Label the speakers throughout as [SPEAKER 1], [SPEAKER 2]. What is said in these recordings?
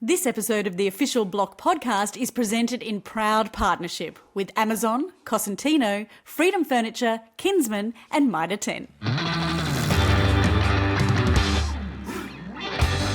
[SPEAKER 1] This episode of the Official Block podcast is presented in proud partnership with Amazon, Cosentino, Freedom Furniture, Kinsman and Mitre 10.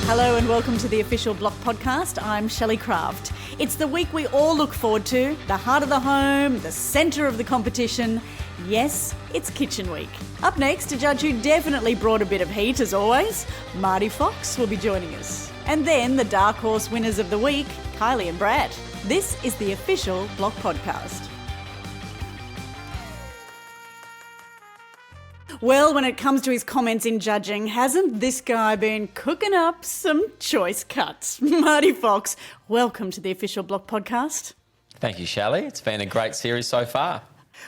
[SPEAKER 1] Hello and welcome to the Official Block podcast. I'm Shelley Craft. It's the week we all look forward to, the heart of the home, the centre of the competition. Yes, it's Kitchen Week. Up next, a judge who definitely brought a bit of heat as always, Marty Fox will be joining us. And then the dark horse winners of the week, Kylie and Brad. This is the Official Block podcast. Well, when it comes to his comments in judging, hasn't this guy been cooking up some choice cuts? Marty Fox, welcome to the Official Block podcast.
[SPEAKER 2] Thank you, Shelley. It's been a great series so far.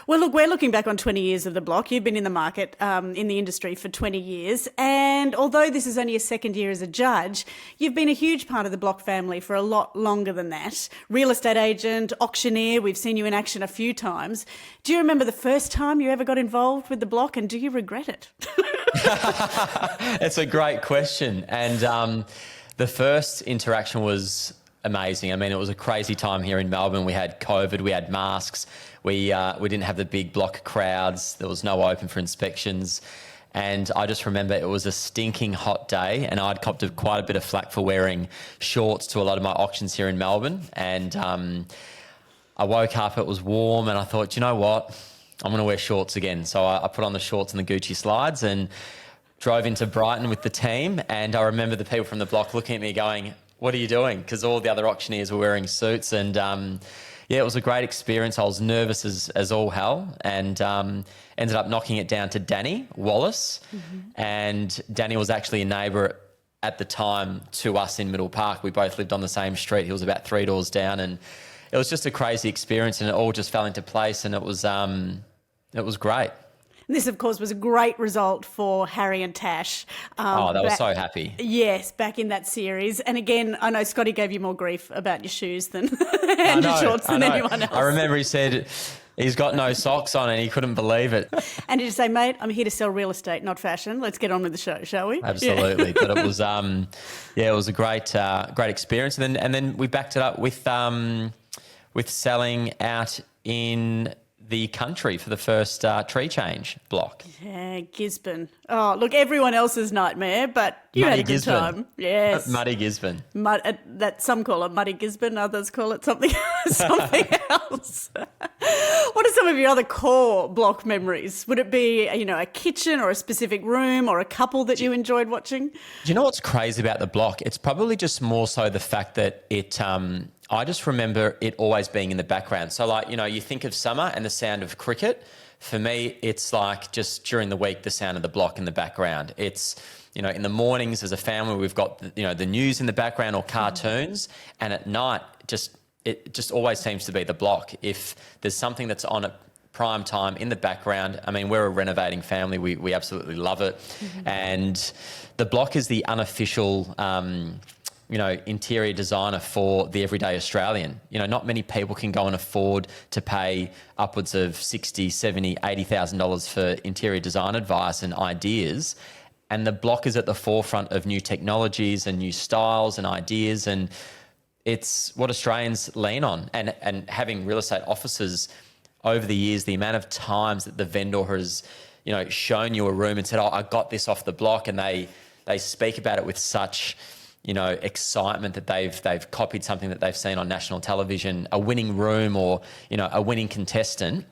[SPEAKER 1] Well, look, we're looking back on 20 years of the block. You've been in the market, in the industry for 20 years. And although this is only your second year as a judge, you've been a huge part of the block family for a lot longer than that. Real estate agent, auctioneer, we've seen you in action a few times. Do you remember the first time you ever got involved with the block and do you regret it?
[SPEAKER 2] It's a great question. And the first interaction was amazing. I mean, it was a crazy time here in Melbourne. We had COVID, we had masks. We didn't have the big block crowds. There was no open for inspections. And I just remember it was a stinking hot day and I'd copped quite a bit of flack for wearing shorts to a lot of my auctions here in Melbourne. And I woke up, it was warm and I thought, you know what? I'm going to wear shorts again. So I put on the shorts and the Gucci slides and drove into Brighton with the team. And I remember the people from the block looking at me going, what are you doing? Because all the other auctioneers were wearing suits and yeah, it was a great experience. I was nervous as all hell and ended up knocking it down to Danny Wallace. Mm-hmm. And Danny was actually a neighbour at the time to us in Middle Park. We both lived on the same street. He was about 3 doors down and it was just a crazy experience and it all just fell into place and it was great.
[SPEAKER 1] This, of course, was a great result for Harry and Tash.
[SPEAKER 2] They were so happy.
[SPEAKER 1] Yes, back in that series. And again, I know Scotty gave you more grief about your shoes than and your shorts than anyone else.
[SPEAKER 2] I remember he said he's got no socks on and he couldn't believe it.
[SPEAKER 1] And did you say, mate, I'm here to sell real estate, not fashion. Let's get on with the show, shall we?
[SPEAKER 2] Absolutely. Yeah. But it was, it was a great experience. And then we backed it up with selling out in the country for the first tree change block.
[SPEAKER 1] Yeah, Gisborne. Oh, look, everyone else's nightmare, but you had a good time. Yes.
[SPEAKER 2] Muddy Gisborne.
[SPEAKER 1] That some call it Muddy Gisborne, others call it something else. What are some of your other core block memories? Would it be, a kitchen or a specific room or a couple that you enjoyed watching?
[SPEAKER 2] Do you know what's crazy about the block? It's probably just more so the fact that it I just remember it always being in the background. So you think of summer and the sound of cricket. For me, it's like just during the week, the sound of the block in the background. It's, in the mornings as a family, we've got, the news in the background or cartoons. And at night, it just always seems to be the block. If there's something that's on at prime time in the background, I mean, we're a renovating family. We absolutely love it. Mm-hmm. And the block is the unofficial interior designer for the everyday Australian. Not many people can go and afford to pay upwards of $60,000, $70,000, $80,000 for interior design advice and ideas. And the block is at the forefront of new technologies and new styles and ideas. And it's what Australians lean on. And having real estate offices over the years, the amount of times that the vendor has, shown you a room and said, I got this off the block. And they speak about it with such excitement that they've copied something that they've seen on national television, a winning room or, a winning contestant.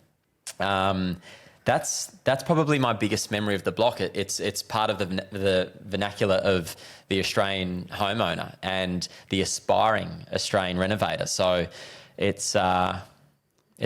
[SPEAKER 2] That's probably my biggest memory of the block. It's part of the vernacular of the Australian homeowner and the aspiring Australian renovator. So it's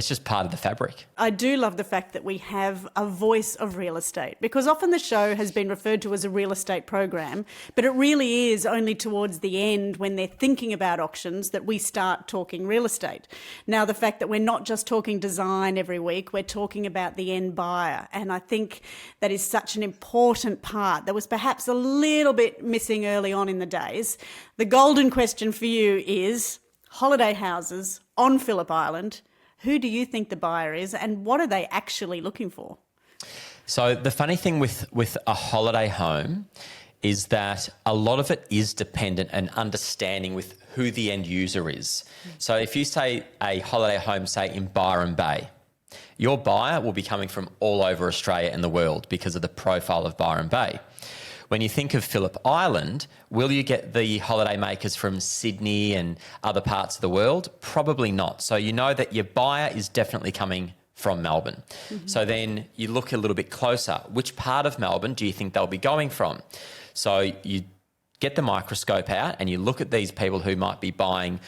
[SPEAKER 2] just part of the fabric.
[SPEAKER 1] I do love the fact that we have a voice of real estate because often the show has been referred to as a real estate program, but it really is only towards the end when they're thinking about auctions that we start talking real estate. Now, the fact that we're not just talking design every week, we're talking about the end buyer. And I think that is such an important part that was perhaps a little bit missing early on in the days. The golden question for you is holiday houses on Phillip Island. Who do you think the buyer is and what are they actually looking for?
[SPEAKER 2] So the funny thing with a holiday home is that a lot of it is dependent and understanding with who the end user is. So if you say a holiday home, say in Byron Bay, your buyer will be coming from all over Australia and the world because of the profile of Byron Bay. When you think of Phillip Island, will you get the holiday makers from Sydney and other parts of the world? Probably not. So you know that your buyer is definitely coming from Melbourne. So then you look a little bit closer. Which part of Melbourne do you think they'll be going from? So you get the microscope out and you look at these people who might be buying,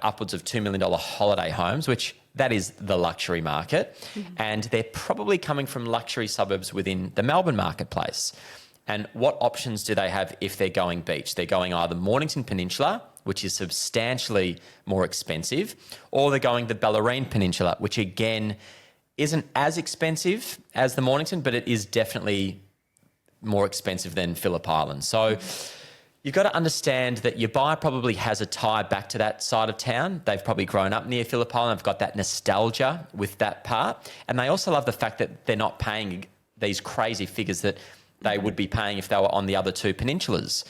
[SPEAKER 2] upwards of $2 million holiday homes, which that is the luxury market. And they're probably coming from luxury suburbs within the Melbourne marketplace. And what options do they have if they're going beach? They're going either Mornington Peninsula, which is substantially more expensive, or they're going the Bellarine Peninsula, which again isn't as expensive as the Mornington, but it is definitely more expensive than Phillip Island. So you've got to understand that your buyer probably has a tie back to that side of town. They've probably grown up near Phillip Island. They've got that nostalgia with that part. And they also love the fact that they're not paying these crazy figures that they would be paying if they were on the other two peninsulas.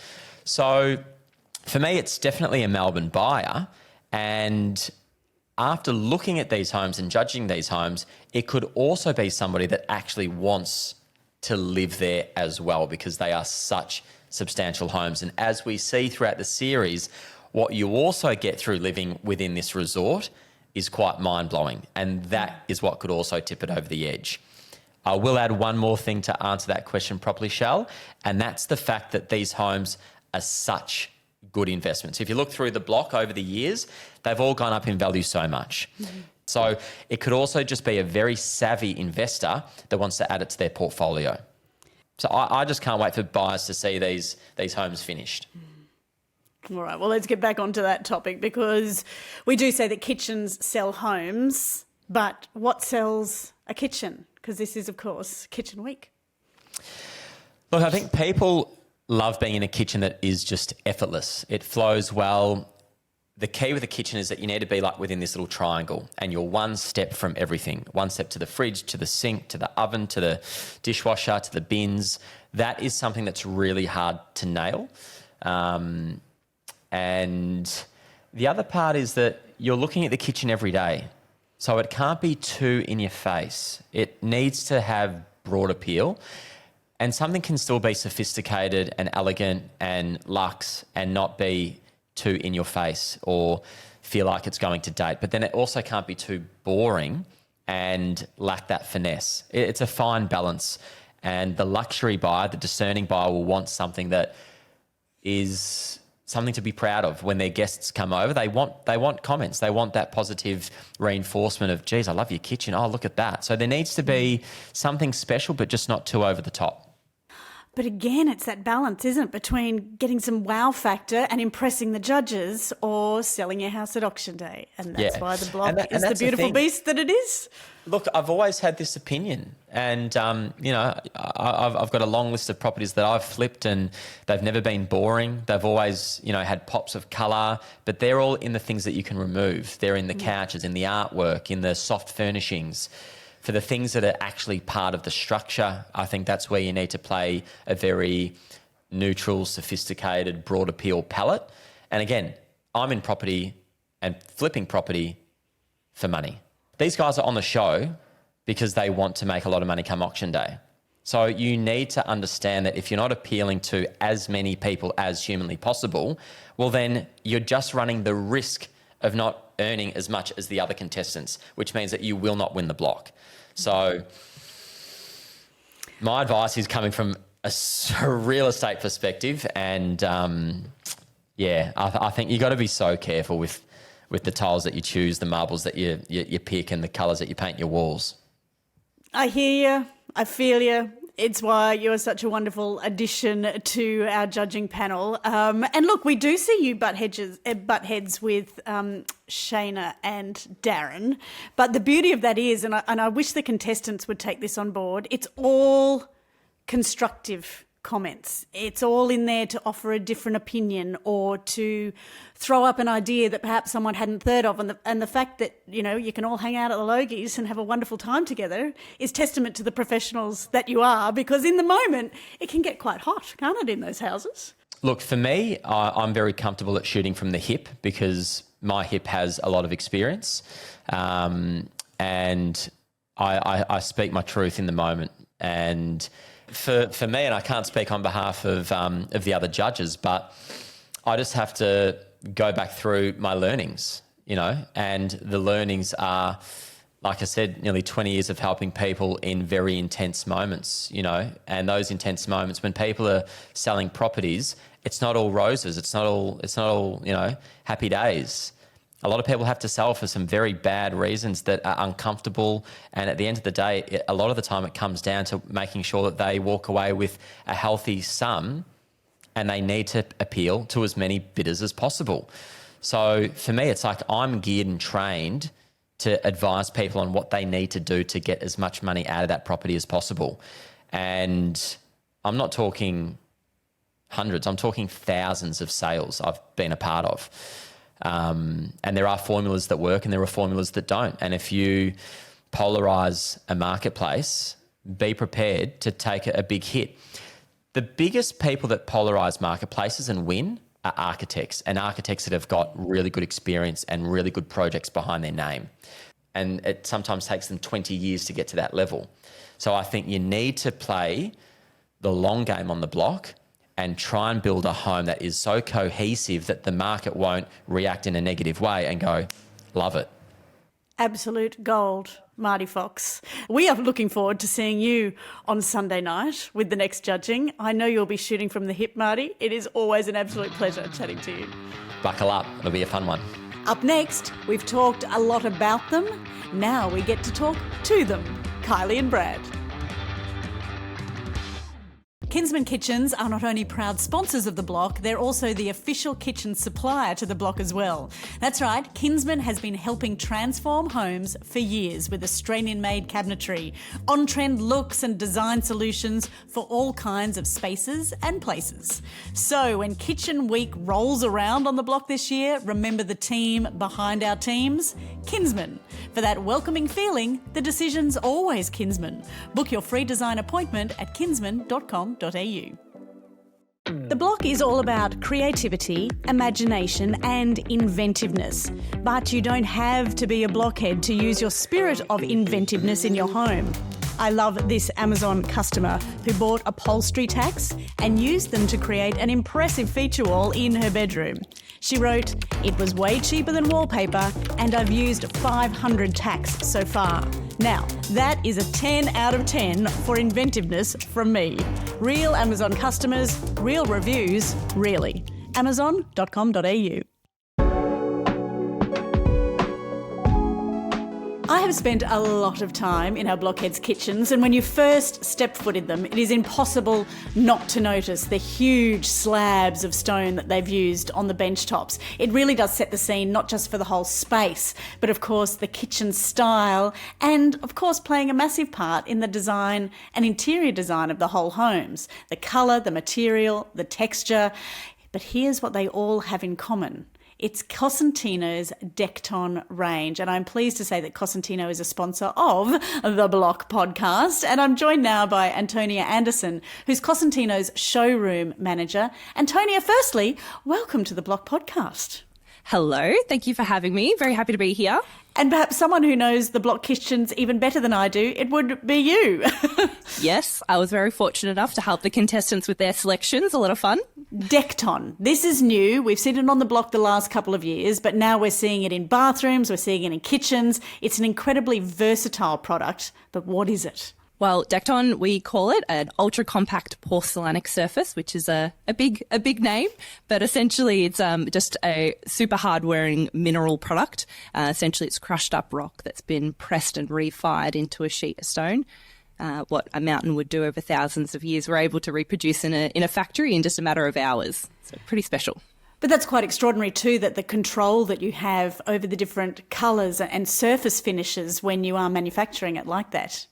[SPEAKER 2] So for me, it's definitely a Melbourne buyer. And after looking at these homes and judging these homes, it could also be somebody that actually wants to live there as well because they are such substantial homes. And as we see throughout the series, what you also get through living within this resort is quite mind-blowing. And that is what could also tip it over the edge. I will add one more thing to answer that question properly, Shell, and that's the fact that these homes are such good investments. If you look through the block over the years, they've all gone up in value so much. So it could also just be a very savvy investor that wants to add it to their portfolio. So I just can't wait for buyers to see these homes finished.
[SPEAKER 1] All right, well, let's get back onto that topic because we do say that kitchens sell homes, but what sells a kitchen? Because this is, of course, Kitchen Week.
[SPEAKER 2] Look, I think people love being in a kitchen that is just effortless. It flows well. The key with a kitchen is that you need to be like within this little triangle and you're one step from everything. One step to the fridge, to the sink, to the oven, to the dishwasher, to the bins. That is something that's really hard to nail. And the other part is that you're looking at the kitchen every day. So it can't be too in your face. It needs to have broad appeal. And something can still be sophisticated and elegant and luxe and not be too in your face or feel like it's going to date. But then it also can't be too boring and lack that finesse. It's a fine balance. And the luxury buyer, the discerning buyer, will want something that is something to be proud of when their guests come over. They want comments. They want that positive reinforcement of, geez, I love your kitchen. Oh, look at that. So there needs to be something special, but just not too over the top.
[SPEAKER 1] But again, it's that balance, isn't it, between getting some wow factor and impressing the judges or selling your house at auction day. And that's why the block is the beautiful beast that it is.
[SPEAKER 2] Look, I've always had this opinion and, I've got a long list of properties that I've flipped and they've never been boring. They've always, had pops of colour, but they're all in the things that you can remove. They're in the couches, in the artwork, in the soft furnishings. For the things that are actually part of the structure, I think that's where you need to play a very neutral, sophisticated, broad appeal palette. And again, I'm in property and flipping property for money. These guys are on the show because they want to make a lot of money come auction day. So you need to understand that if you're not appealing to as many people as humanly possible, well, then you're just running the risk of not earning as much as the other contestants, which means that you will not win the block. So my advice is coming from a real estate perspective. And I think you got to be so careful with the tiles that you choose, the marbles that you pick and the colours that you paint your walls. I
[SPEAKER 1] hear you. I feel you. It's why you're such a wonderful addition to our judging panel. And look, we do see you butt heads with Shayna and Darren. But the beauty of that is, and I wish the contestants would take this on board, it's all constructive comments. It's all in there to offer a different opinion or to throw up an idea that perhaps someone hadn't thought of. And the fact that, you can all hang out at the Logies and have a wonderful time together is testament to the professionals that you are, because in the moment it can get quite hot, can't it, in those houses?
[SPEAKER 2] Look, for me, I'm very comfortable at shooting from the hip because my hip has a lot of experience, and I speak my truth in the moment. And for me, and I can't speak on behalf of the other judges, but I just have to go back through my learnings, and the learnings are, like I said, nearly 20 years of helping people in very intense moments, and those intense moments when people are selling properties, it's not all roses. It's not all, happy days. A lot of people have to sell for some very bad reasons that are uncomfortable. And at the end of the day, a lot of the time it comes down to making sure that they walk away with a healthy sum, and they need to appeal to as many bidders as possible. So for me, it's like I'm geared and trained to advise people on what they need to do to get as much money out of that property as possible. And I'm not talking hundreds, I'm talking thousands of sales I've been a part of. And there are formulas that work and there are formulas that don't. And if you polarize a marketplace, be prepared to take a big hit. The biggest people that polarize marketplaces and win are architects, and architects that have got really good experience and really good projects behind their name. And it sometimes takes them 20 years to get to that level. So I think you need to play the long game on the block and try and build a home that is so cohesive that the market won't react in a negative way and go, love it.
[SPEAKER 1] Absolute gold, Marty Fox. We are looking forward to seeing you on Sunday night with the next judging. I know you'll be shooting from the hip, Marty. It is always an absolute pleasure chatting to you.
[SPEAKER 2] Buckle up. It'll be a fun one.
[SPEAKER 1] Up next, we've talked a lot about them. Now we get to talk to them. Kylie and Brad. Kinsman Kitchens are not only proud sponsors of The Block, they're also the official kitchen supplier to The Block as well. That's right, Kinsman has been helping transform homes for years with Australian-made cabinetry, on-trend looks and design solutions for all kinds of spaces and places. So when Kitchen Week rolls around on The Block this year, remember the team behind our teams? Kinsman. For that welcoming feeling, the decision's always Kinsman. Book your free design appointment at kinsman.com.au. The Block is all about creativity, imagination and inventiveness. But you don't have to be a blockhead to use your spirit of inventiveness in your home. I love this Amazon customer who bought upholstery tacks and used them to create an impressive feature wall in her bedroom. She wrote, "It was way cheaper than wallpaper and I've used 500 tacks so far." Now, that is a 10 out of 10 for inventiveness from me. Real Amazon customers, real reviews, really. Amazon.com.au. I have spent a lot of time in our Blockheads kitchens, and when you first step foot in them, it is impossible not to notice the huge slabs of stone that they've used on the bench tops. It really does set the scene, not just for the whole space, but of course the kitchen style, and of course playing a massive part in the design and interior design of the whole homes. The colour, the material, the texture. But here's what they all have in common. It's Cosentino's Decton range, and I'm pleased to say that Cosentino is a sponsor of the Block podcast, and I'm joined now by Antonia Anderson, who's Cosentino's showroom manager. Antonia, firstly, welcome to the Block podcast.
[SPEAKER 3] Hello, thank you for having me. Very happy to be here.
[SPEAKER 1] And perhaps someone who knows the Block kitchens even better than I do, it would be you.
[SPEAKER 3] Yes, I was very fortunate enough to help the contestants with their selections. A lot of fun.
[SPEAKER 1] Decton. This is new. We've seen it on the Block the last couple of years, but now we're seeing it in bathrooms, we're seeing it in kitchens. It's an incredibly versatile product, but what is it?
[SPEAKER 3] Well, Decton, we call it an ultra-compact porcelainic surface, which is a big name, but essentially it's just a super hard-wearing mineral product. Essentially, it's crushed up rock that's been pressed and refired into a sheet of stone. What a mountain would do over thousands of years, we're able to reproduce in a factory in just a matter of hours. So pretty special.
[SPEAKER 1] But that's quite extraordinary too, that the control that you have over the different colours and surface finishes when you are manufacturing it like that.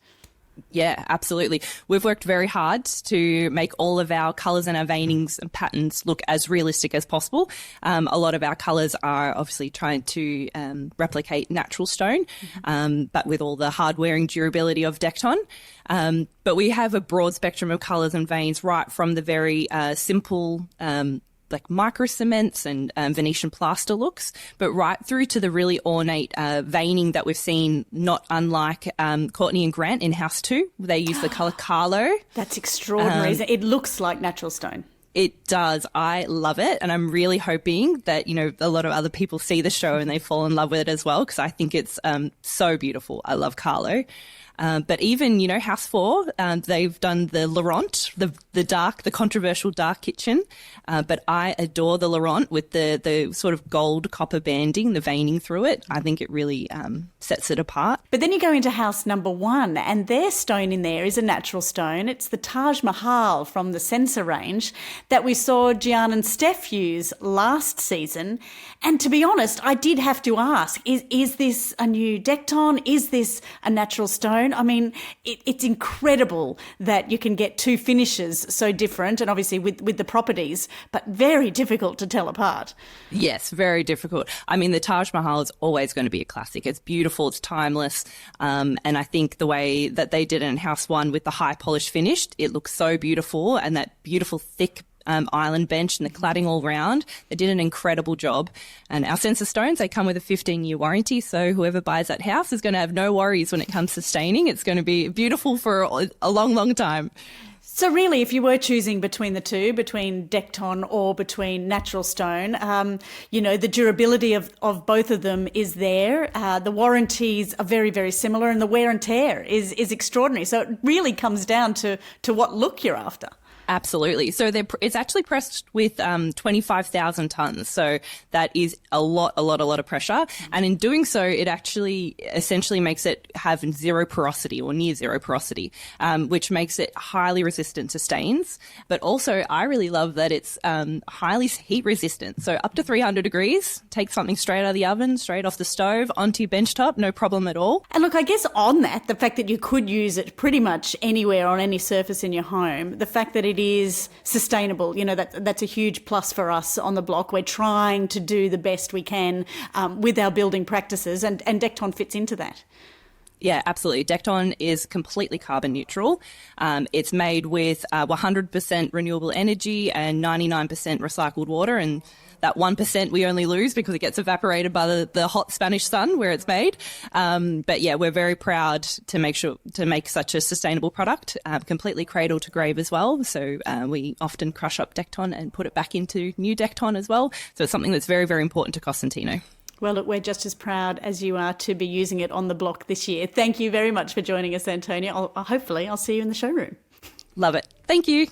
[SPEAKER 3] Yeah, absolutely. We've worked very hard to make all of our colours and our veinings and patterns look as realistic as possible. A lot of our colours are obviously trying to replicate natural stone, but with all the hard-wearing durability of Decton. But we have a broad spectrum of colours and veins, right from the very simple like micro cements and Venetian plaster looks, but right through to the really ornate veining that we've seen, not unlike Courtney and Grant in House 2. They use the colour Carlo.
[SPEAKER 1] That's extraordinary. It looks like natural stone.
[SPEAKER 3] It does. I love it. And I'm really hoping that, you know, a lot of other people see the show and they fall in love with it as well, because I think it's so beautiful. I love Carlo. But even, you know, House 4, they've done the Laurent, the controversial dark kitchen. But I adore the Laurent with the sort of gold copper banding, the veining through it. I think it really sets it apart.
[SPEAKER 1] But then you go into house number 1 and their stone in there is a natural stone. It's the Taj Mahal from the Sensor range that we saw Gian and Steph use last season. And to be honest, I did have to ask, is this a new Decton? Is this a natural stone? I mean, it's incredible that you can get two finishes so different, and obviously with the properties, but very difficult to tell apart.
[SPEAKER 3] Yes, very difficult. I mean, the Taj Mahal is always going to be a classic. It's beautiful, it's timeless, and I think the way that they did it in House 1 with the high polish finish, it looks so beautiful, and that beautiful thick island bench and the cladding all round. They did an incredible job. And our Sensor stones, they come with a 15-year warranty, so whoever buys that house is going to have no worries when it comes to staining. It's going to be beautiful for a long, long time.
[SPEAKER 1] So really, if you were choosing between the two, between Decton or between natural stone, you know, the durability of both of them is there. The warranties are very, very similar, and the wear and tear is extraordinary. So it really comes down to what look you're after.
[SPEAKER 3] Absolutely. So it's actually pressed with 25,000 tonnes. So that is a lot of pressure. And in doing so, it actually essentially makes it have zero porosity or near zero porosity, which makes it highly resistant to stains. But also, I really love that it's highly heat resistant. So up to 300 degrees, take something straight out of the oven, straight off the stove, onto your benchtop, no problem at all.
[SPEAKER 1] And look, I guess on that, the fact that you could use it pretty much anywhere on any surface in your home, the fact that it is sustainable, you know, that's a huge plus for us on the block. We're trying to do the best we can with our building practices, and Decton fits into that.
[SPEAKER 3] Yeah, absolutely. Decton is completely carbon neutral. It's made with 100% renewable energy and 99% recycled water, and that 1% we only lose because it gets evaporated by the hot Spanish sun where it's made. But yeah, we're very proud to make such a sustainable product, completely cradle to grave as well. So we often crush up Decton and put it back into new Decton as well. So it's something that's very, very important to Costantino.
[SPEAKER 1] Well, look, we're just as proud as you are to be using it on the block this year. Thank you very much for joining us, Antonia. Hopefully I'll see you in the showroom.
[SPEAKER 3] Love it. Thank you.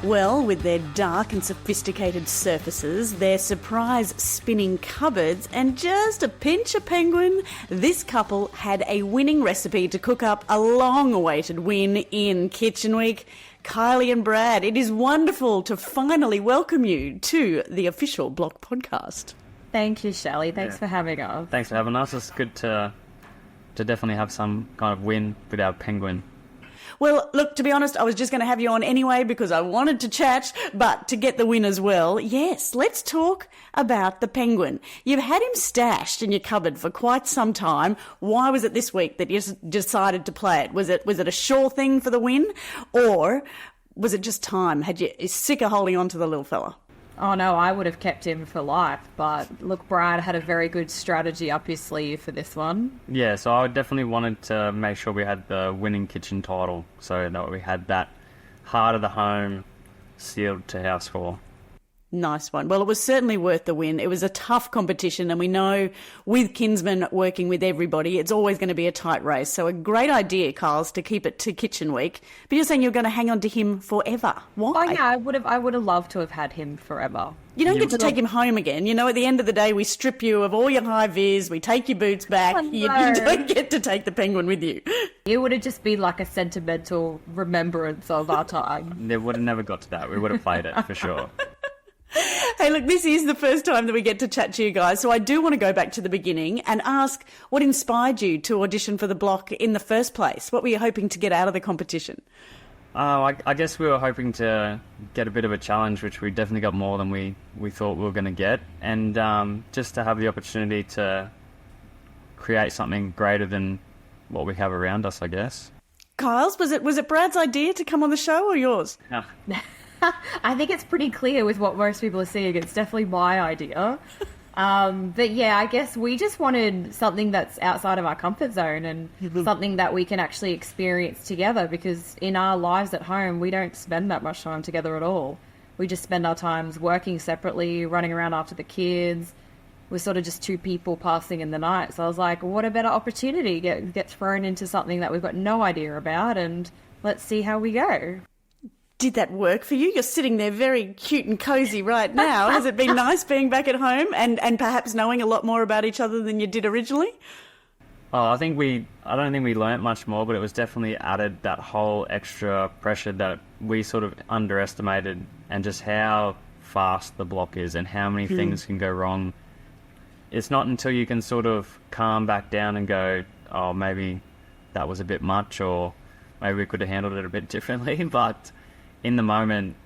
[SPEAKER 1] Well, with their dark and sophisticated surfaces, their surprise spinning cupboards, and just a pinch of penguin, this couple had a winning recipe to cook up a long-awaited win in Kitchen Week. Kylie and Brad, it is wonderful to finally welcome you to the official Block podcast.
[SPEAKER 4] Thank you, Shelley. Thanks for having us.
[SPEAKER 5] Thanks for having us. It's good to definitely have some kind of win with our penguin.
[SPEAKER 1] Well, look, to be honest, I was just going to have you on anyway because I wanted to chat, but to get the win as well, yes, let's talk about the penguin. You've had him stashed in your cupboard for quite some time. Why was it this week that you decided to play it? Was it a sure thing for the win, or was it just time? Had you sick of holding on to the little fella?
[SPEAKER 4] Oh no, I would have kept him for life, but look, Brad had a very good strategy up his sleeve for this one.
[SPEAKER 5] Yeah, so I definitely wanted to make sure we had the winning kitchen title, so that we had that heart of the home sealed to House 4.
[SPEAKER 1] Nice one. Well, it was certainly worth the win. It was a tough competition, and we know with Kinsman working with everybody, it's always going to be a tight race. So a great idea, Kyles, to keep it to Kitchen Week. But you're saying you're going to hang on to him forever. Why?
[SPEAKER 4] Oh yeah, I would have loved to have had him forever.
[SPEAKER 1] You don't get to take him home again. You know, at the end of the day, we strip you of all your high vis, we take your boots back.
[SPEAKER 4] Oh, no.
[SPEAKER 1] You don't get to take the penguin with you.
[SPEAKER 4] It would have just been like a sentimental remembrance of our time.
[SPEAKER 5] They would have never got to that. We would have played it for sure.
[SPEAKER 1] Hey, look, this is the first time that we get to chat to you guys, so I do want to go back to the beginning and ask what inspired you to audition for the block in the first place? What were you hoping to get out of the competition?
[SPEAKER 5] I guess we were hoping to get a bit of a challenge, which we definitely got more than we thought we were going to get. And just to have the opportunity to create something greater than what we have around us, I guess.
[SPEAKER 1] Kyle's, was it Brad's idea to come on the show or yours?
[SPEAKER 5] Yeah.
[SPEAKER 4] I think it's pretty clear with what most people are seeing. It's definitely my idea. But yeah, I guess we just wanted something that's outside of our comfort zone and something that we can actually experience together, because in our lives at home, we don't spend that much time together at all. We just spend our times working separately, running around after the kids. We're sort of just two people passing in the night. So I was like, what a better opportunity, get thrown into something that we've got no idea about, and let's see how we go.
[SPEAKER 1] Did that work for you? You're sitting there very cute and cozy right now. Has it been nice being back at home and perhaps knowing a lot more about each other than you did originally?
[SPEAKER 5] Oh, I don't think we learnt much more, but it was definitely added that whole extra pressure that we sort of underestimated, and just how fast the block is and how many things can go wrong. It's not until you can sort of calm back down and go, oh, maybe that was a bit much, or maybe we could have handled it a bit differently, but in the moment,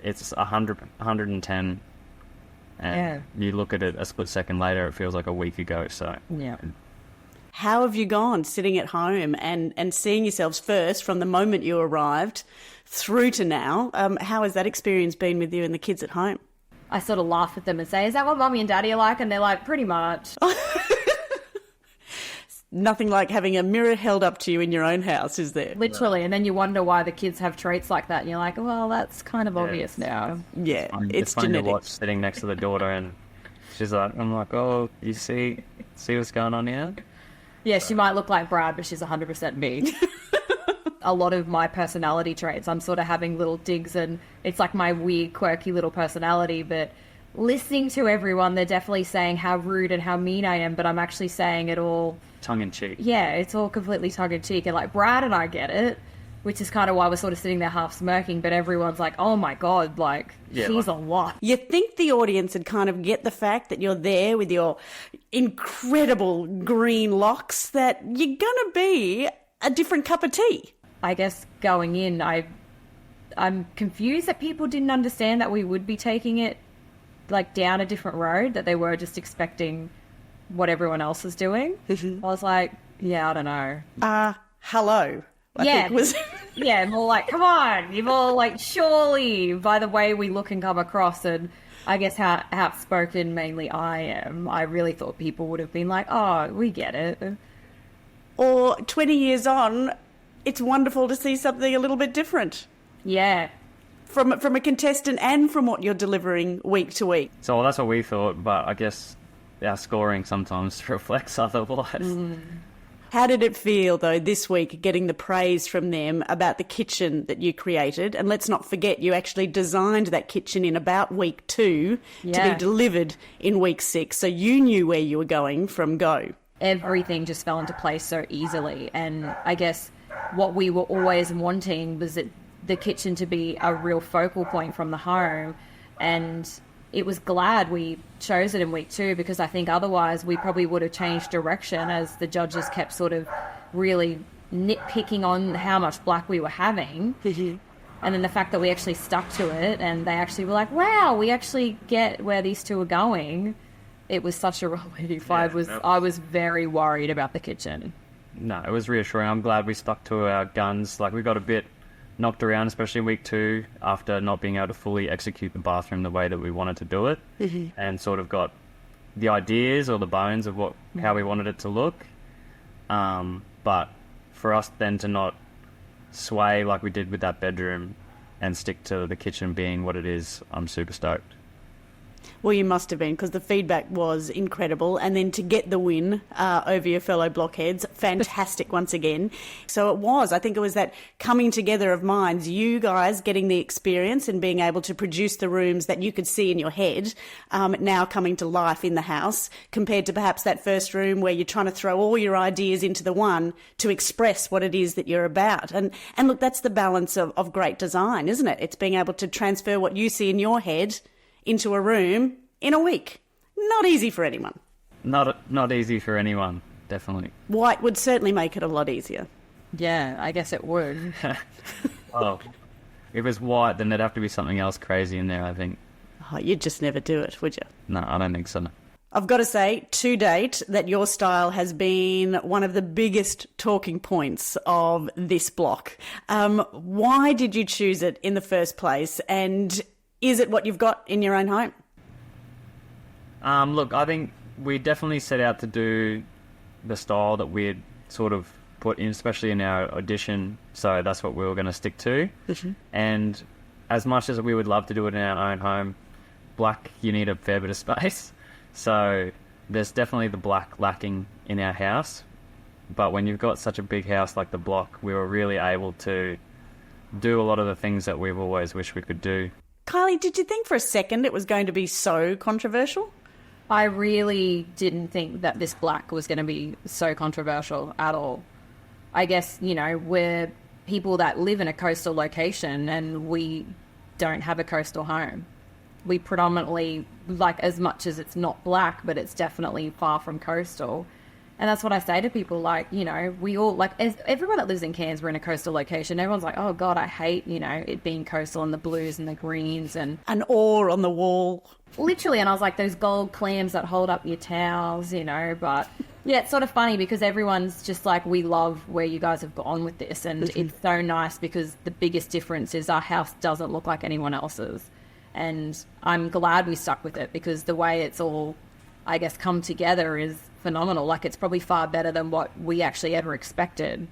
[SPEAKER 5] it's 100, 110, and you look at it a split second later, it feels like a week ago. So
[SPEAKER 4] yeah.
[SPEAKER 1] How have you gone sitting at home and seeing yourselves first from the moment you arrived through to now? How has that experience been with you and the kids at home?
[SPEAKER 4] I sort of laugh at them and say, is that what Mummy and Daddy are like? And they're like, pretty much.
[SPEAKER 1] Nothing like having a mirror held up to you in your own house, is there?
[SPEAKER 4] Literally. And then you wonder why the kids have traits like that. And you're like, well, that's kind of obvious now.
[SPEAKER 1] Yeah, it's
[SPEAKER 5] funny
[SPEAKER 1] genetic.
[SPEAKER 5] to watch sitting next to the daughter, and I'm like, oh, you see what's going on here?
[SPEAKER 4] Yeah, she might look like Brad, but she's 100% me. A lot of my personality traits, I'm sort of having little digs, and it's like my weird, quirky little personality, but listening to everyone, they're definitely saying how rude and how mean I am, but I'm actually saying it all
[SPEAKER 5] tongue-in-cheek.
[SPEAKER 4] Yeah, it's all completely tongue-in-cheek, and like Brad and I get it, which is kind of why we're sort of sitting there half smirking, but everyone's like, oh my God, like, she's a lot.
[SPEAKER 1] You think the audience would kind of get the fact that you're there with your incredible green locks, that you're going to be a different cup of tea.
[SPEAKER 4] I guess going in, I'm confused that people didn't understand that we would be taking it like down a different road, that they were just expecting what everyone else is doing. I was like, yeah, I don't know.
[SPEAKER 1] Hello. I think was
[SPEAKER 4] yeah, more like, come on, you're more like, surely, by the way we look and come across, and I guess how outspoken mainly I am, I really thought people would have been like, oh, we get it.
[SPEAKER 1] Or 20 years on, it's wonderful to see something a little bit different.
[SPEAKER 4] Yeah.
[SPEAKER 1] From a contestant and from what you're delivering week to week.
[SPEAKER 5] So that's what we thought, but I guess our scoring sometimes reflects otherwise.
[SPEAKER 1] How did it feel, though, this week, getting the praise from them about the kitchen that you created? And let's not forget, you actually designed that kitchen in about week 2 to be delivered in week 6. So you knew where you were going from go.
[SPEAKER 4] Everything just fell into place so easily. And I guess what we were always wanting was that the kitchen to be a real focal point from the home. And it was glad we chose it in week 2, because I think otherwise we probably would have changed direction, as the judges kept sort of really nitpicking on how much black we were having. And then the fact that we actually stuck to it, and they actually were like, wow, we actually get where these two are going. It was such a relief. I was very worried about the kitchen.
[SPEAKER 5] No, it was reassuring. I'm glad we stuck to our guns. Like, we got a bit knocked around, especially in week 2, after not being able to fully execute the bathroom the way that we wanted to do it, and sort of got the ideas or the bones of how we wanted it to look. But for us then to not sway like we did with that bedroom and stick to the kitchen being what it is, I'm super stoked.
[SPEAKER 1] Well, you must have been, because the feedback was incredible. And then to get the win over your fellow blockheads, fantastic once again. So I think it was that coming together of minds, you guys getting the experience and being able to produce the rooms that you could see in your head, now coming to life in the house, compared to perhaps that first room where you're trying to throw all your ideas into the one to express what it is that you're about. And look, that's the balance of great design, isn't it? It's being able to transfer what you see in your head into a room in a week. Not easy for anyone.
[SPEAKER 5] Not easy for anyone, definitely.
[SPEAKER 1] White would certainly make it a lot easier.
[SPEAKER 4] Yeah, I guess it would.
[SPEAKER 5] Oh, if it was white, then there'd have to be something else crazy in there, I think.
[SPEAKER 1] Oh, you'd just never do it, would you?
[SPEAKER 5] No, I don't think so.
[SPEAKER 1] I've got to say, to date, that your style has been one of the biggest talking points of this block. Why did you choose it in the first place? And is it what you've got in your own home?
[SPEAKER 5] Look, I think we definitely set out to do the style that we had sort of put in, especially in our audition. So that's what we were going to stick to.
[SPEAKER 1] Mm-hmm.
[SPEAKER 5] And as much as we would love to do it in our own home, black, you need a fair bit of space. So there's definitely the black lacking in our house. But when you've got such a big house like the block, we were really able to do a lot of the things that we've always wished we could do.
[SPEAKER 1] Kylie, did you think for a second it was going to be so controversial?
[SPEAKER 4] I really didn't think that this black was going to be so controversial at all. I guess, we're people that live in a coastal location and we don't have a coastal home. We predominantly, as much as it's not black, but it's definitely far from coastal. And that's what I say to people, we all, as everyone that lives in Cairns, we're in a coastal location. Everyone's like, oh, God, I hate, it being coastal and the blues and the greens and...
[SPEAKER 1] An oar on the wall.
[SPEAKER 4] Literally, and I was like, those gold clams that hold up your towels, but... Yeah, it's sort of funny because everyone's just like, we love where you guys have gone with this. And it's so nice because the biggest difference is our house doesn't look like anyone else's. And I'm glad we stuck with it because the way it's all, I guess, come together is phenomenal. It's probably far better than what we actually ever expected.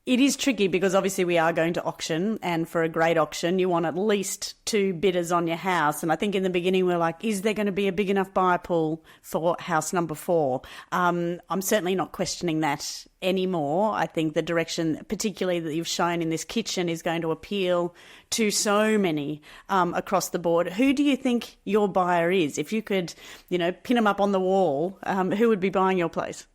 [SPEAKER 1] It is tricky because obviously we are going to auction, and for a great auction you want at least 2 bidders on your house. And I think in the beginning we were like, is there going to be a big enough buyer pool for house number 4? I'm certainly not questioning that anymore. I think the direction particularly that you've shown in this kitchen is going to appeal to so many across the board. Who do you think your buyer is? If you could, pin them up on the wall, who would be buying your place?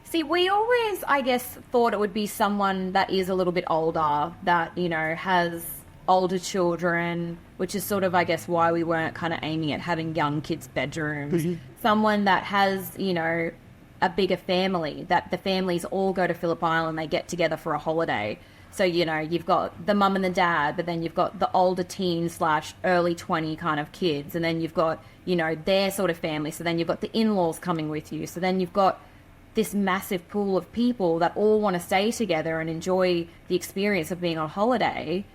[SPEAKER 4] See, we always, I guess, thought it would be someone that is a little bit older, that, has older children, which is sort of, I guess, why we weren't kind of aiming at having young kids' bedrooms. Mm-hmm. Someone that has, a bigger family, that the families all go to Phillip Island, they get together for a holiday. So, you've got the mum and the dad, but then you've got the older teen / early 20 kind of kids. And then you've got, their sort of family. So then you've got the in-laws coming with you. So then you've got this massive pool of people that all want to stay together and enjoy the experience of being on holiday,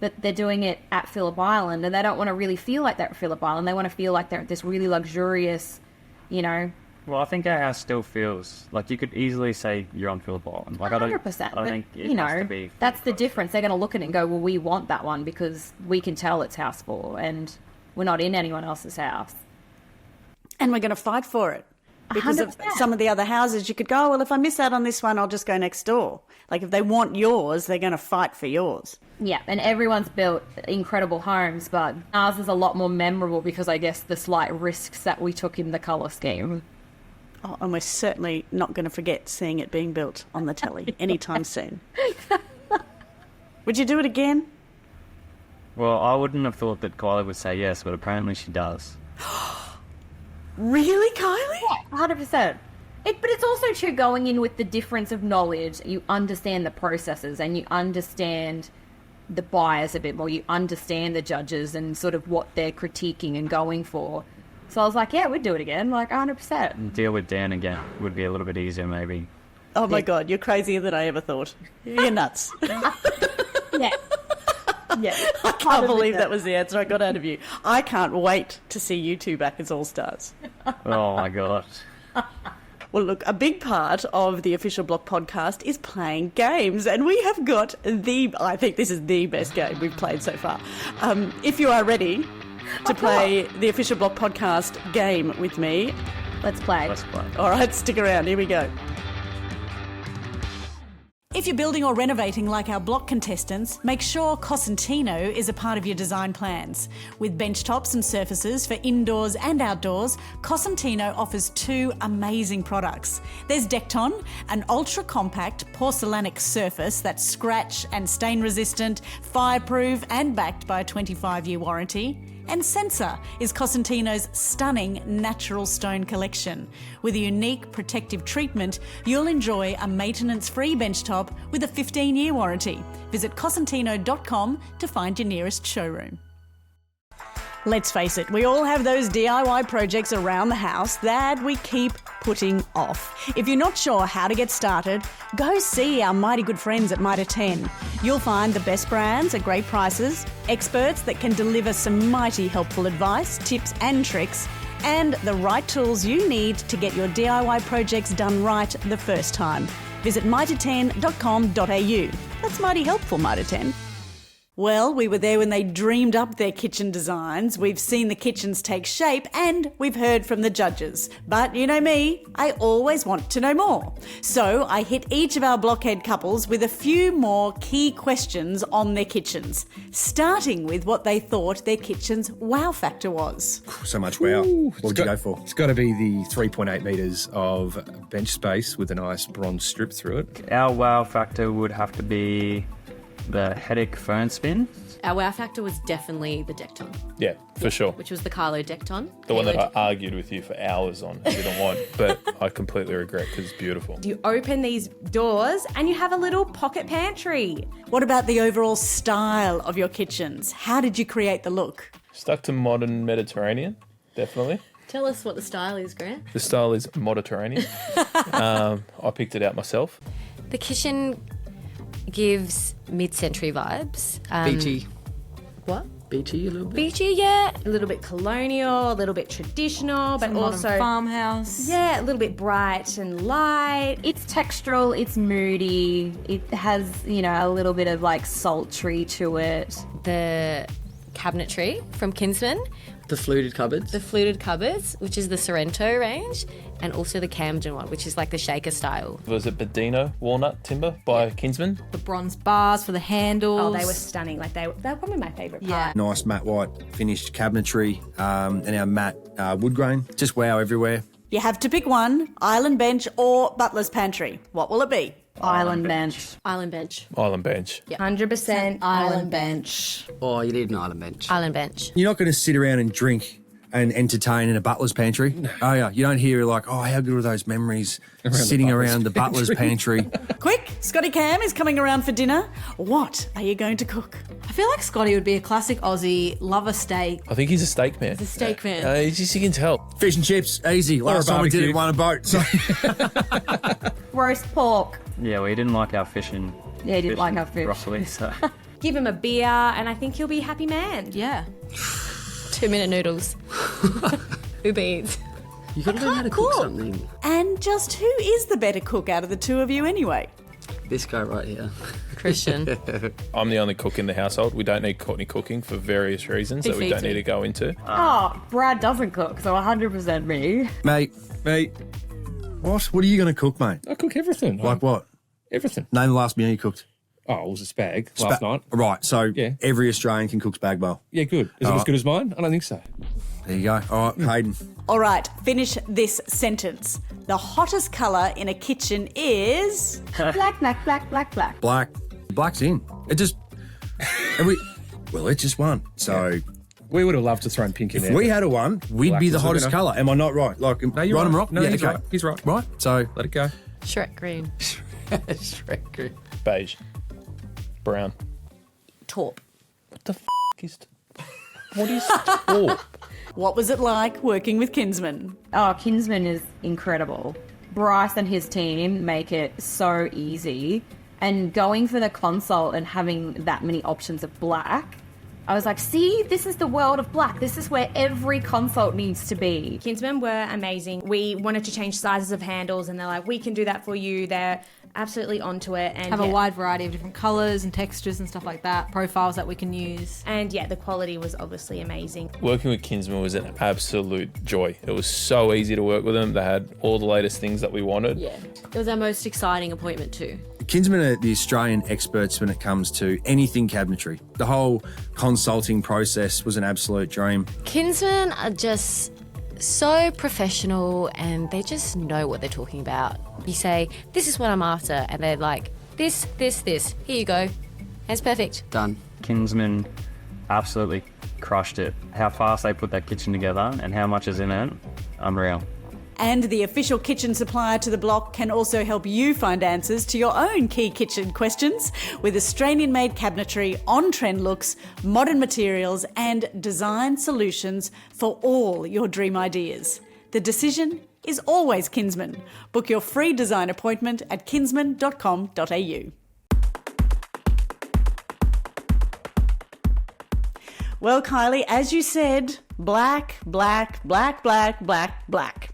[SPEAKER 4] but they're doing it at Phillip Island and they don't want to really feel like they're at Phillip Island. They want to feel like they're at this really luxurious,
[SPEAKER 5] Well, I think our house still feels like you could easily say you're on Phillip Island.
[SPEAKER 4] 100%.
[SPEAKER 5] I think it has to be.
[SPEAKER 4] That's the difference. They're going to look at it and go, well, we want that one because we can tell it's house 4 and we're not in anyone else's house.
[SPEAKER 1] And we're going to fight for it. Because 100%. Of some of the other houses, you could go, oh, well, if I miss out on this one, I'll just go next door. If they want yours, they're going to fight for yours.
[SPEAKER 4] Yeah, and everyone's built incredible homes, but ours is a lot more memorable because I guess the slight risks that we took in the colour scheme.
[SPEAKER 1] Oh, and we're certainly not going to forget seeing it being built on the telly anytime soon. Would you do it again?
[SPEAKER 5] Well, I wouldn't have thought that Kylie would say yes, but apparently she does.
[SPEAKER 1] Really, Kylie?
[SPEAKER 4] Yeah, 100%. But it's also true going in with the difference of knowledge. You understand the processes and you understand the buyers a bit more. You understand the judges and sort of what they're critiquing and going for. So I was like, yeah, we'd do it again, 100%.
[SPEAKER 5] And deal with Dan again would be a little bit easier, maybe.
[SPEAKER 1] Oh, my God, you're crazier than I ever thought. You're nuts.
[SPEAKER 4] Yeah. Yeah,
[SPEAKER 1] I can't believe that was the answer I got out of you. I can't wait to see you two back as All-Stars.
[SPEAKER 5] Oh, my God.
[SPEAKER 1] Well, look, a big part of the Official Block podcast is playing games, and we have got I think this is the best game we've played so far. If you are ready to play the Official Block podcast game with me,
[SPEAKER 4] let's play.
[SPEAKER 5] Let's play.
[SPEAKER 1] All right, stick around. Here we go. If you're building or renovating like our block contestants, make sure Cosentino is a part of your design plans. With bench tops and surfaces for indoors and outdoors, Cosentino offers 2 amazing products. There's Decton, an ultra-compact porcelainic surface that's scratch and stain resistant, fireproof and backed by a 25-year warranty. And Sensor is Cosentino's stunning natural stone collection. With a unique protective treatment, you'll enjoy a maintenance-free benchtop with a 15-year warranty. Visit cosentino.com to find your nearest showroom. Let's face it, we all have those DIY projects around the house that we keep putting off. If you're not sure how to get started, go see our mighty good friends at Mitre 10. You'll find the best brands at great prices, experts that can deliver some mighty helpful advice, tips and tricks, and the right tools you need to get your DIY projects done right the first time. Visit mitre10.com.au. That's mighty helpful, Mitre 10. Well, we were there when they dreamed up their kitchen designs. We've seen the kitchens take shape and we've heard from the judges. But you know me, I always want to know more. So I hit each of our blockhead couples with a few more key questions on their kitchens, starting with what they thought their kitchen's wow factor was.
[SPEAKER 6] So much wow. What would you go for?
[SPEAKER 7] It's got to be the 3.8 metres of bench space with a nice bronze strip through it.
[SPEAKER 5] Our wow factor would have to be the headache fern spin.
[SPEAKER 8] Our wow factor was definitely the Decton,
[SPEAKER 9] Yeah, for sure.
[SPEAKER 8] which was the Carlo Decton.
[SPEAKER 9] The one that I argued with you for hours on and didn't want, but I completely regret because it's beautiful.
[SPEAKER 10] You open these doors and you have a little pocket pantry.
[SPEAKER 1] What about the overall style of your kitchens? How did you create the look?
[SPEAKER 9] Stuck to modern Mediterranean, definitely.
[SPEAKER 8] Tell us what the style is, Grant.
[SPEAKER 9] The style is Mediterranean. I picked it out myself.
[SPEAKER 8] The kitchen gives mid-century vibes.
[SPEAKER 11] Beachy.
[SPEAKER 8] What?
[SPEAKER 11] Beachy a little bit.
[SPEAKER 10] Beachy, yeah. A little bit colonial, a little bit traditional, but also
[SPEAKER 4] farmhouse.
[SPEAKER 10] yeah, a little bit bright and light.
[SPEAKER 4] It's textural, it's moody, it has, you know, a little bit of like sultry to it.
[SPEAKER 8] The cabinetry from Kinsman,
[SPEAKER 11] The fluted cupboards.
[SPEAKER 8] the fluted cupboards, which is the Sorrento range, and also the Camden one, which is like the shaker style.
[SPEAKER 9] Was it Bedino walnut timber by Kinsman?
[SPEAKER 10] The bronze bars for the handles.
[SPEAKER 4] Oh, they were stunning. Like they were probably my favourite part.
[SPEAKER 10] Yeah.
[SPEAKER 6] Nice matte white finished cabinetry and our matte wood grain. Just wow everywhere.
[SPEAKER 1] You have to pick one, island bench or butler's pantry. What will it be?
[SPEAKER 4] Island bench.
[SPEAKER 8] Island bench.
[SPEAKER 9] Island bench.
[SPEAKER 4] 100% island bench.
[SPEAKER 11] Oh, you need an island bench.
[SPEAKER 8] Island bench.
[SPEAKER 6] You're not going to sit around and drink and entertain in a butler's pantry. Oh, yeah. You don't hear like, oh, how good are those memories sitting around the butler's pantry.
[SPEAKER 1] Quick, Scotty Cam is coming around for dinner. What are you going to cook?
[SPEAKER 10] I feel like Scotty would be a classic Aussie, love a steak.
[SPEAKER 9] I think he's a steak man.
[SPEAKER 8] The steak man.
[SPEAKER 9] You can tell.
[SPEAKER 6] Fish and chips, easy. Last time we did it, won a boat. So.
[SPEAKER 4] Roast pork.
[SPEAKER 5] Yeah, well, he didn't like our fish and
[SPEAKER 4] Yeah, he didn't like our fish.
[SPEAKER 5] broccoli, so
[SPEAKER 10] Give him a beer and I think he'll be a happy man.
[SPEAKER 8] Yeah. 2-minute noodles. Uber Eats.
[SPEAKER 11] You got to learn how to cook something.
[SPEAKER 1] And just who is the better cook out of the two of you anyway?
[SPEAKER 11] This guy right here.
[SPEAKER 8] Christian.
[SPEAKER 9] I'm the only cook in the household. We don't need Courtney cooking for various reasons that we
[SPEAKER 8] feeds
[SPEAKER 9] don't need
[SPEAKER 8] me.
[SPEAKER 9] to go into.
[SPEAKER 4] Oh, Brad doesn't cook, so 100% me.
[SPEAKER 6] Mate. What? What are you going to cook, mate?
[SPEAKER 7] I cook everything.
[SPEAKER 6] Like what?
[SPEAKER 7] Everything.
[SPEAKER 6] Name the last meal you cooked.
[SPEAKER 7] Oh, it was a spag last night.
[SPEAKER 6] Right, so
[SPEAKER 7] Yeah.
[SPEAKER 6] every Australian can cook spag bowl.
[SPEAKER 7] Yeah, good. Is it as good as mine? I don't think so.
[SPEAKER 6] There you go. All right, Hayden.
[SPEAKER 1] All right, finish this sentence. The hottest colour in a kitchen is...
[SPEAKER 4] Black, black, black, black, black.
[SPEAKER 6] Black. Black's in. It just... it just won. So
[SPEAKER 7] We would have loved to throw in pink in
[SPEAKER 6] if
[SPEAKER 7] there.
[SPEAKER 6] we had a one, we'd
[SPEAKER 7] Black
[SPEAKER 6] be the
[SPEAKER 7] was the
[SPEAKER 6] hottest
[SPEAKER 7] winner.
[SPEAKER 6] colour. Am I not right? Like,
[SPEAKER 7] No, you're
[SPEAKER 6] right and
[SPEAKER 7] right.
[SPEAKER 6] wrong?
[SPEAKER 7] No,
[SPEAKER 6] Yeah,
[SPEAKER 7] he's
[SPEAKER 6] okay.
[SPEAKER 7] right. He's right.
[SPEAKER 6] Right? So
[SPEAKER 7] Let it go.
[SPEAKER 8] Shrek green.
[SPEAKER 11] Shrek green.
[SPEAKER 9] Beige. Brown.
[SPEAKER 8] Taupe.
[SPEAKER 9] What the is... What is taupe?
[SPEAKER 1] What was it like working with Kinsman?
[SPEAKER 4] Oh, Kinsman is incredible. Bryce and his team make it so easy. And going for the console and having that many options of black, I was like, see, this is the world of black. This is where every console needs to be.
[SPEAKER 10] Kinsmen were amazing. We wanted to change sizes of handles and they're like, we can do that for you. They're absolutely onto it. And
[SPEAKER 12] Have a
[SPEAKER 10] yeah.
[SPEAKER 12] wide variety of different colours and textures and stuff like that, profiles that we can use.
[SPEAKER 10] And yeah, the quality was obviously amazing.
[SPEAKER 9] Working with Kinsman was an absolute joy. It was so easy to work with them. They had all the latest things that we wanted.
[SPEAKER 8] Yeah. It was our most exciting appointment too.
[SPEAKER 6] Kinsman are the Australian experts when it comes to anything cabinetry. The whole consulting process was an absolute dream.
[SPEAKER 8] Kinsmen are just so professional and they just know what they're talking about. You say, this is what I'm after, and they're like, this. Here you go. It's perfect.
[SPEAKER 11] Done.
[SPEAKER 5] Kinsman absolutely crushed it. How fast they put that kitchen together and how much is in it, unreal.
[SPEAKER 1] And the official kitchen supplier to the block can also help you find answers to your own key kitchen questions with Australian-made cabinetry, on-trend looks, modern materials and design solutions for all your dream ideas. The decision is always Kinsman. Book your free design appointment at kinsman.com.au. Well, Kylie, as you said, black, black, black, black, black, black.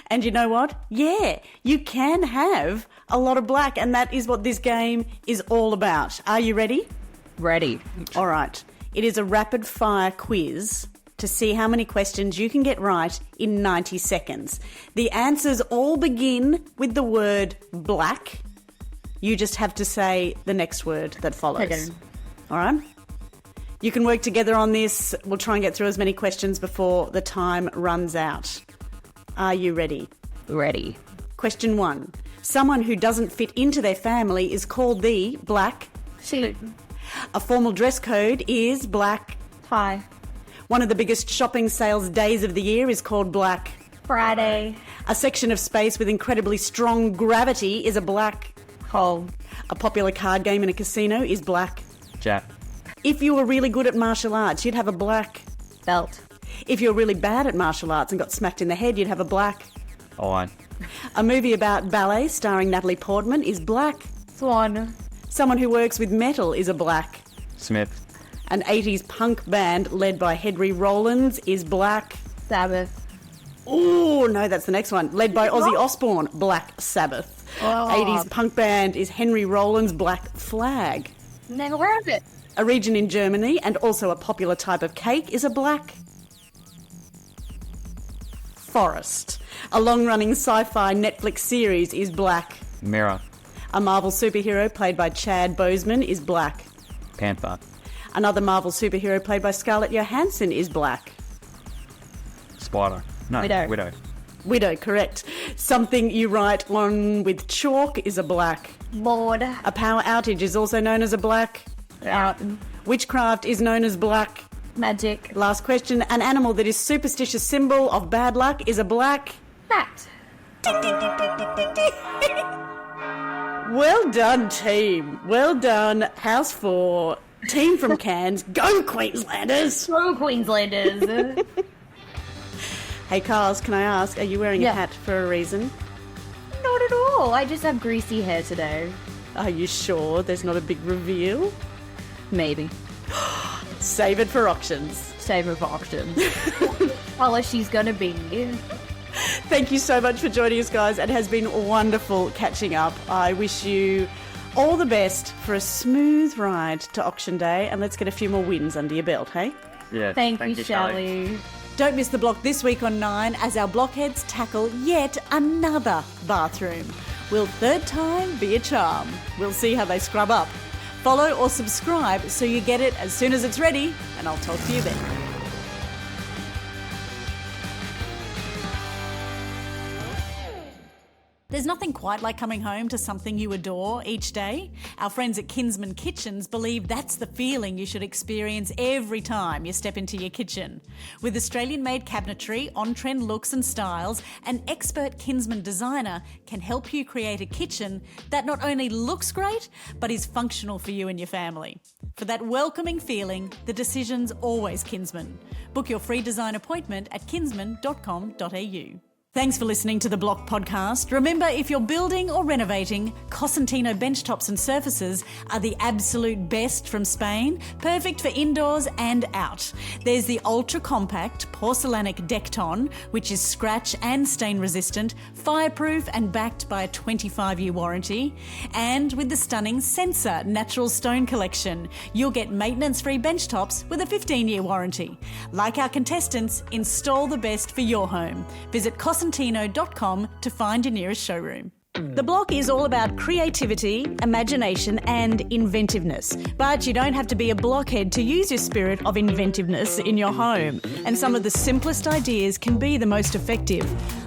[SPEAKER 1] And you know what? Yeah, you can have a lot of black, and that is what this game is all about. Are you ready?
[SPEAKER 4] Ready.
[SPEAKER 1] All right. It is a rapid-fire quiz to see how many questions you can get right in 90 seconds. The answers all begin with the word black. You just have to say the next word that follows.
[SPEAKER 4] Okay.
[SPEAKER 1] All right? You can work together on this. We'll try and get through as many questions before the time runs out. Are you ready?
[SPEAKER 4] Ready.
[SPEAKER 1] Question 1. Someone who doesn't fit into their family is called the black.
[SPEAKER 4] Suit.
[SPEAKER 1] A formal dress code is black.
[SPEAKER 4] Tie.
[SPEAKER 1] One of the biggest shopping sales days of the year is called Black
[SPEAKER 4] Friday.
[SPEAKER 1] A section of space with incredibly strong gravity is a black
[SPEAKER 4] hole.
[SPEAKER 1] A popular card game in a casino is black
[SPEAKER 5] Jack.
[SPEAKER 1] If you were really good at martial arts, you'd have a black
[SPEAKER 4] belt.
[SPEAKER 1] If you're really bad at martial arts and got smacked in the head, you'd have a black
[SPEAKER 5] Eye.
[SPEAKER 1] A movie about ballet starring Natalie Portman is black
[SPEAKER 4] Swan.
[SPEAKER 1] Someone who works with metal is a black
[SPEAKER 5] Smith.
[SPEAKER 1] An 80s punk band led by Henry Rollins is black
[SPEAKER 4] Sabbath.
[SPEAKER 1] Oh, no, that's the next one. Led by Ozzy Osbourne, Black Sabbath.
[SPEAKER 4] Oh.
[SPEAKER 1] 80s punk band is Henry Rollins' Black Flag.
[SPEAKER 4] Never heard of it.
[SPEAKER 1] A region in Germany and also a popular type of cake is a black forest. A long-running sci-fi Netflix series is black
[SPEAKER 5] Mirror.
[SPEAKER 1] A Marvel superhero played by Chad Boseman is black
[SPEAKER 5] Panther.
[SPEAKER 1] Another Marvel superhero played by Scarlett Johansson is black
[SPEAKER 5] Spider. No,
[SPEAKER 4] Widow.
[SPEAKER 1] Widow, correct. Something you write on with chalk is a black
[SPEAKER 4] Board.
[SPEAKER 1] A power outage is also known as a black
[SPEAKER 4] Out.
[SPEAKER 1] Witchcraft is known as black
[SPEAKER 4] Magic.
[SPEAKER 1] Last question. An animal that is superstitious symbol of bad luck is a black
[SPEAKER 4] Hat.
[SPEAKER 1] Well done, team. Well done, House 4. Team from Cairns. Go, Queenslanders.
[SPEAKER 4] Go, Queenslanders.
[SPEAKER 1] Hey, Carls, can I ask, are you wearing a hat for a reason?
[SPEAKER 4] Not at all. I just have greasy hair today.
[SPEAKER 1] Are you sure there's not a big reveal?
[SPEAKER 4] Maybe.
[SPEAKER 1] Save it for auctions.
[SPEAKER 4] Save it for auctions. Colour she's gonna be.
[SPEAKER 1] Thank you so much for joining us, guys. It has been wonderful catching up. I wish you all the best for a smooth ride to auction day, and let's get a few more wins under your belt, hey?
[SPEAKER 5] Yeah.
[SPEAKER 4] Thank you,
[SPEAKER 5] Shelley.
[SPEAKER 4] Shelley.
[SPEAKER 1] Don't miss the block this week on 9 as our blockheads tackle yet another bathroom. Will third time be a charm? We'll see how they scrub up. Follow or subscribe so you get it as soon as it's ready, and I'll talk to you then. There's nothing quite like coming home to something you adore each day. Our friends at Kinsman Kitchens believe that's the feeling you should experience every time you step into your kitchen. With Australian-made cabinetry, on-trend looks and styles, an expert Kinsman designer can help you create a kitchen that not only looks great, but is functional for you and your family. For that welcoming feeling, the decision's always Kinsman. Book your free design appointment at kinsman.com.au. Thanks for listening to the Block podcast. Remember, if you're building or renovating, Cosentino benchtops and surfaces are the absolute best from Spain, perfect for indoors and out. There's the ultra-compact porcelainic Decton, which is scratch and stain resistant, fireproof and backed by a 25-year warranty. And with the stunning Sensor Natural Stone Collection, you'll get maintenance-free benchtops with a 15-year warranty. Like our contestants, install the best for your home. Visit Cosentino.com to find your nearest showroom. The block is all about creativity, imagination and inventiveness. But you don't have to be a blockhead to use your spirit of inventiveness in your home. And some of the simplest ideas can be the most effective,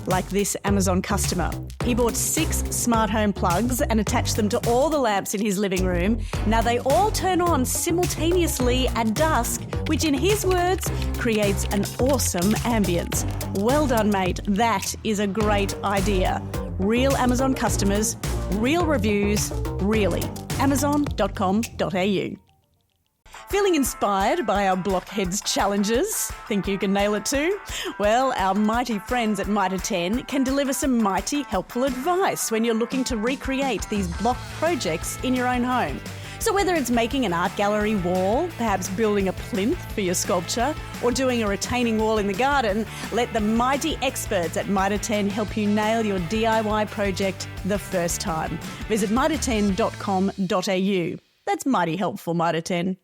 [SPEAKER 1] like this Amazon customer. He bought 6 smart home plugs and attached them to all the lamps in his living room. Now they all turn on simultaneously at dusk, which in his words creates an awesome ambience. Well done, mate. That is a great idea. Real Amazon customers, real reviews, really. Amazon.com.au. Feeling inspired by our blockheads challenges? Think you can nail it too? Well, our mighty friends at Mitre 10 can deliver some mighty helpful advice when you're looking to recreate these block projects in your own home. So whether it's making an art gallery wall, perhaps building a plinth for your sculpture, or doing a retaining wall in the garden, let the mighty experts at Mitre 10 help you nail your DIY project the first time. Visit mitre10.com.au. That's mighty helpful, Mitre 10.